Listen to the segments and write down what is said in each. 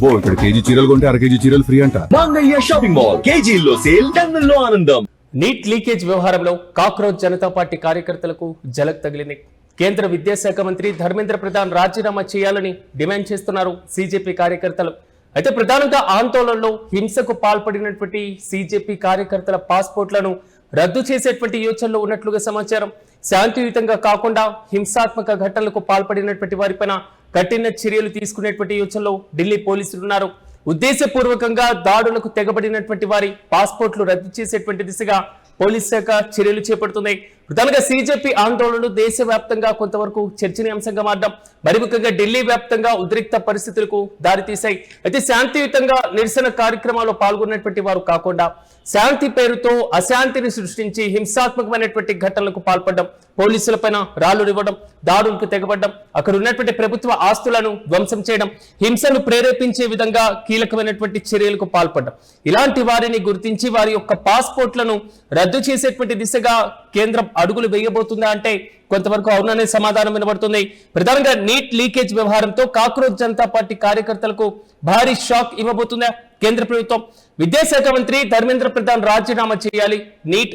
అబ్బో ఇక్కడ కేజీ చీరలు కొంటే అర కేజీ చీరలు ఫ్రీ అంట. మంగళ్య షాపింగ్ మాల్, కేజీల్లో సేల్, టన్నుల్లో ఆనందం. నీట్ లీకేజ్ వ్యవహారంలో కాక్రోచ్ జనతా పార్టీ కార్యకర్తలకు జలక్ తగిలింది. కేంద్ర విద్యాశాఖ మంత్రి ధర్మేంద్ర ప్రధాన్ రాజీనామా చేయాలని డిమాండ్ చేస్తున్నారు సీజేపీ కార్యకర్తలు. అయితే ప్రధానంగా ఆందోళనలో హింసకు పాల్పడినటువంటి సీజేపీ కార్యకర్తల పాస్పోర్ట్లను రద్దు చేసేటువంటి యోచనలో ఉన్నట్లుగా సమాచారం. శాంతియుతంగా కాకుండా హింసాత్మక ఘటనలకు పాల్పడినటువంటి వారిపైన కఠిన చర్యలు తీసుకునేటువంటి యోచనలో ఢిల్లీ పోలీసులు ఉన్నారు. ఉద్దేశపూర్వకంగా దాడులకు తెగబడినటువంటి వారి పాస్పోర్ట్లు రద్దు చేసేటువంటి దిశగా పోలీస్ శాఖ చర్యలు చేపడుతున్నాయి. ప్రధానంగా సీజేపీ ఆందోళనలు దేశవ్యాప్తంగా కొంతవరకు చర్చనీయాంశంగా మారడం, మరి ముఖ్యంగా ఢిల్లీ వ్యాప్తంగా ఉద్రిక్త పరిస్థితులకు దారితీశాయి. అయితే శాంతియుతంగా నిరసన కార్యక్రమాల్లో పాల్గొన్నటువంటి వారు కాకుండా శాంతి పేరుతో అశాంతిని సృష్టించి హింసాత్మకమైనటువంటి ఘటనలకు పాల్పడడం, పోలీసులపైన రాళ్లు ఇవ్వడం, దాడులకు తెగబడ్డం, అక్కడ ఉన్నటువంటి ప్రభుత్వ ఆస్తులను ధ్వంసం చేయడం, హింసను ప్రేరేపించే విధంగా కీలకమైనటువంటి చర్యలకు పాల్పడడం, ఇలాంటి వారిని గుర్తించి వారి యొక్క పాస్పోర్ట్లను రద్దు చేసేటువంటి దిశగా కేంద్రం అడుగులు వేయబోతుందా అంటే కొంతవరకు అవుననే సమాధానం వినబడుతుంది. ప్రధానంగా నీట్ లీకేజ్ వ్యవహారంతో కాక్రోచ్ జనతా పార్టీ కార్యకర్తలకు భారీ షాక్ ఇవ్వబోతుందా కేంద్ర ప్రభుత్వం? విద్యాశాఖ మంత్రి ధర్మేంద్ర ప్రధాన్ రాజీనామా చేయాలి, నీట్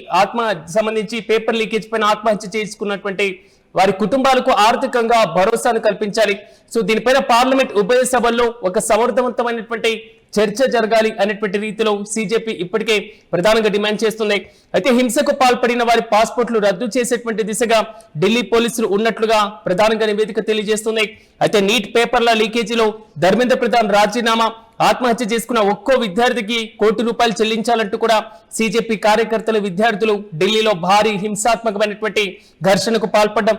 సంబంధించి పేపర్ లీకేజ్ పైన ఆత్మహత్య చేసుకున్నటువంటి వారి కుటుంబాలకు ఆర్థికంగా భరోసాను కల్పించాలి. సో దీనిపైన పార్లమెంట్ ఉభయ సభల్లో ఒక సమర్థవంతమైనటువంటి చర్చ జరగాలి అనేటువంటి రీతిలో సీజేపీ ఇప్పటికే ప్రధానంగా డిమాండ్ చేస్తుంది. అయితే హింసకు పాల్పడిన వారి పాస్పోర్ట్లు రద్దు చేసేటువంటి దిశగా ఢిల్లీ పోలీసులు ఉన్నట్లుగా ప్రధానంగా నివేదిక తెలియజేస్తుంది. అయితే నీట్ పేపర్ల లీకేజీలో ధర్మేంద్ర ప్రధాన్ రాజీనామా, ఆత్మహత్య చేసుకున్న ఒక్కో విద్యార్థికి ₹1 చెల్లించాలంటూ కూడా సీజేపీ కార్యకర్తలు, విద్యార్థులు ఢిల్లీలో భారీ హింసాత్మకమైనటువంటి ఘర్షణకు పాల్పడడం,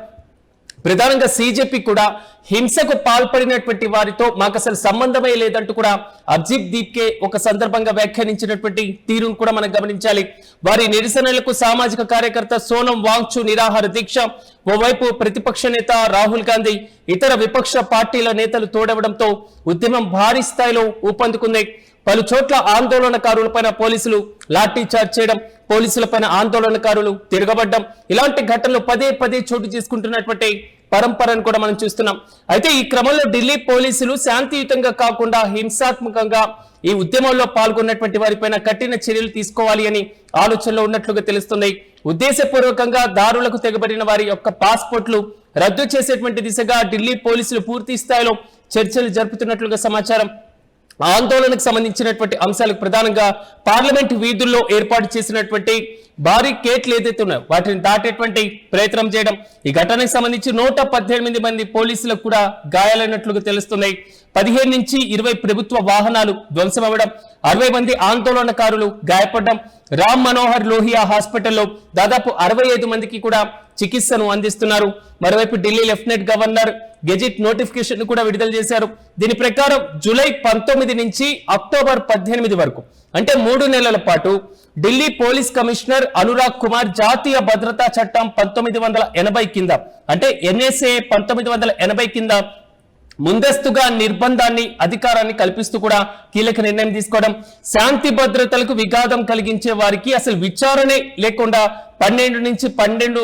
ప్రధానంగా సీజేపీ కూడా హింసకు పాల్పడినటువంటి వారితో మాకు అసలు సంబంధమే లేదంటూ కూడా అర్జీప్ దీప్కే ఒక సందర్భంగా వ్యాఖ్యానించినటువంటి తీరును కూడా మనం గమనించాలి. వారి నిరసనలకు సామాజిక కార్యకర్త సోనం వాంగ్చు నిరాహార దీక్ష, ఓవైపు ప్రతిపక్ష నేత రాహుల్ గాంధీ, ఇతర విపక్ష పార్టీల నేతలు తోడవడంతో ఉద్యమం భారీ స్థాయిలో ఊపందుకుంది. పలు చోట్ల ఆందోళనకారులపైన పోలీసులు లాఠీ చార్జ్ చేయడం, పోలీసులపైన ఆందోళనకారులు తిరగబడ్డం, ఇలాంటి ఘటనలు పదే పదే చోటు చేసుకుంటున్నటువంటి పరంపరను కూడా మనం చూస్తున్నాం. అయితే ఈ క్రమంలో ఢిల్లీ పోలీసులు శాంతియుతంగా కాకుండా హింసాత్మకంగా ఈ ఉద్యమంలో పాల్గొన్నటువంటి వారిపైన కఠిన చర్యలు తీసుకోవాలి అని ఆలోచనలో ఉన్నట్లుగా తెలుస్తుంది. ఉద్దేశపూర్వకంగా దారులకు తెగబడిన వారి యొక్క పాస్పోర్ట్లు రద్దు చేసేటువంటి దిశగా ఢిల్లీ పోలీసులు పూర్తి స్థాయిలో చర్చలు జరుపుతున్నట్లుగా సమాచారం. ఆందోళనకు సంబంధించినటువంటి అంశాలకు ప్రధానంగా పార్లమెంట్ వీధుల్లో ఏర్పాటు చేసినటువంటి భారీ గేట్లు ఏదైతే ఉన్నాయో వాటిని దాటేటువంటి ప్రయత్నం చేయడం, ఈ ఘటనకు సంబంధించి 118 మంది పోలీసులకు కూడా గాయాలైనట్లుగా తెలుస్తున్నాయి. 15 నుంచి 20 ప్రభుత్వ వాహనాలు ధ్వంసమవ్వడం, 60 మంది ఆందోళనకారులు గాయపడడం, రామ్ మనోహర్ లోహియా హాస్పిటల్లో దాదాపు 65 మందికి కూడా చికిత్సను అందిస్తున్నారు. మరోవైపు Delhi lieutenant governor gazette notification కూడా విడుదల చేశారు. దీని ప్రకారం జూలై 19 నుంచి అక్టోబర్ 18 వరకు అంటే 3 నెలల పాటు ఢిల్లీ పోలీస్ కమిషనర్ అనురాగ్ కుమార్ జాతీయ భద్రతా చట్టం 1980 కింద అంటే NSA 1980 కింద ముందస్తుగా నిర్బంధాన్ని, అధికారాన్ని కల్పిస్తూ కూడా కీలక నిర్ణయం తీసుకోవడం, శాంతి భద్రతలకు విఘాతం కలిగించే వారికి అసలు విచారణే లేకుండా 12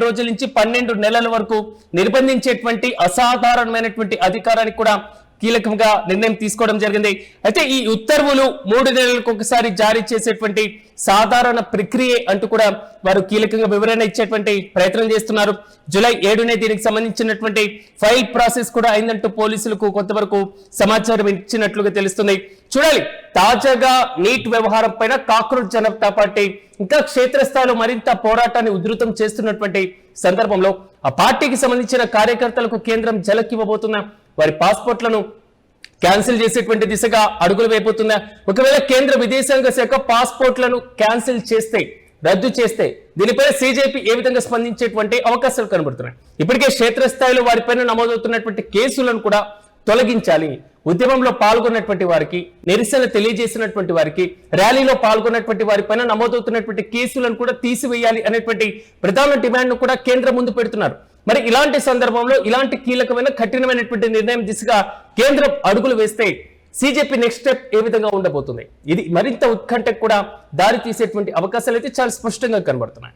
రోజుల నుంచి 12 నెలల వరకు నిర్బంధించేటువంటి అసాధారణమైనటువంటి అధికారాన్ని కూడా కీలకంగా నిర్ణయం తీసుకోవడం జరిగింది. అయితే ఈ ఉత్తర్వులు 3 నెలలకు ఒకసారి జారీ చేసేటువంటి సాధారణ ప్రక్రియ అంటూ కూడా వారు కీలకంగా వివరణ ఇచ్చేటువంటి ప్రయత్నం చేస్తున్నారు. జూలై 7నే దీనికి సంబంధించినటువంటి ఫైల్ ప్రాసెస్ కూడా అయిందంటూ పోలీసులకు కొంతవరకు సమాచారం ఇచ్చినట్లుగా తెలుస్తుంది. చూడాలి, తాజాగా నీట్ వ్యవహారం పైన కాక్రోచ్ జనతా పార్టీ ఇంకా క్షేత్రస్థాయిలో మరింత పోరాటాన్ని ఉధృతం చేస్తున్నటువంటి సందర్భంలో ఆ పార్టీకి సంబంధించిన కార్యకర్తలకు కేంద్రం జలక్ ఇవ్వబోతున్న వారి పాస్పోర్ట్లను క్యాన్సిల్ చేసేటువంటి దిశగా అడుగులు వేయబోతుందా? ఒకవేళ కేంద్ర విదేశాంగ శాఖ పాస్పోర్ట్లను క్యాన్సిల్ చేస్తే, రద్దు చేస్తే దీనిపై సీజేపీ ఏ విధంగా స్పందించేటువంటి అవకాశాలు కనబడుతున్నాయి. ఇప్పటికే క్షేత్రస్థాయిలో వారిపైన నమోదవుతున్నటువంటి కేసులను కూడా తొలగించాలి. ఉద్యమంలో పాల్గొన్నటువంటి వారికి, నిరసన తెలియజేసినటువంటి వారికి, ర్యాలీలో పాల్గొన్నటువంటి వారిపైన నమోదవుతున్నటువంటి కేసులను కూడా తీసివేయాలి అనేటువంటి ప్రధాన డిమాండ్ ను కూడా కేంద్రం ముందు పెడుతున్నారు. మరి ఇలాంటి సందర్భంలో ఇలాంటి కీలకమైన కఠినమైనటువంటి నిర్ణయం దిశగా కేంద్రం అడుగులు వేస్తే సీజేపీ నెక్స్ట్ స్టెప్ ఏ విధంగా ఉండబోతుంది? ఇది మరింత ఉత్కంఠకు కూడా దారి తీసేటువంటి అవకాశాలు అయితే చాలా స్పష్టంగా కనబడుతున్నాయి.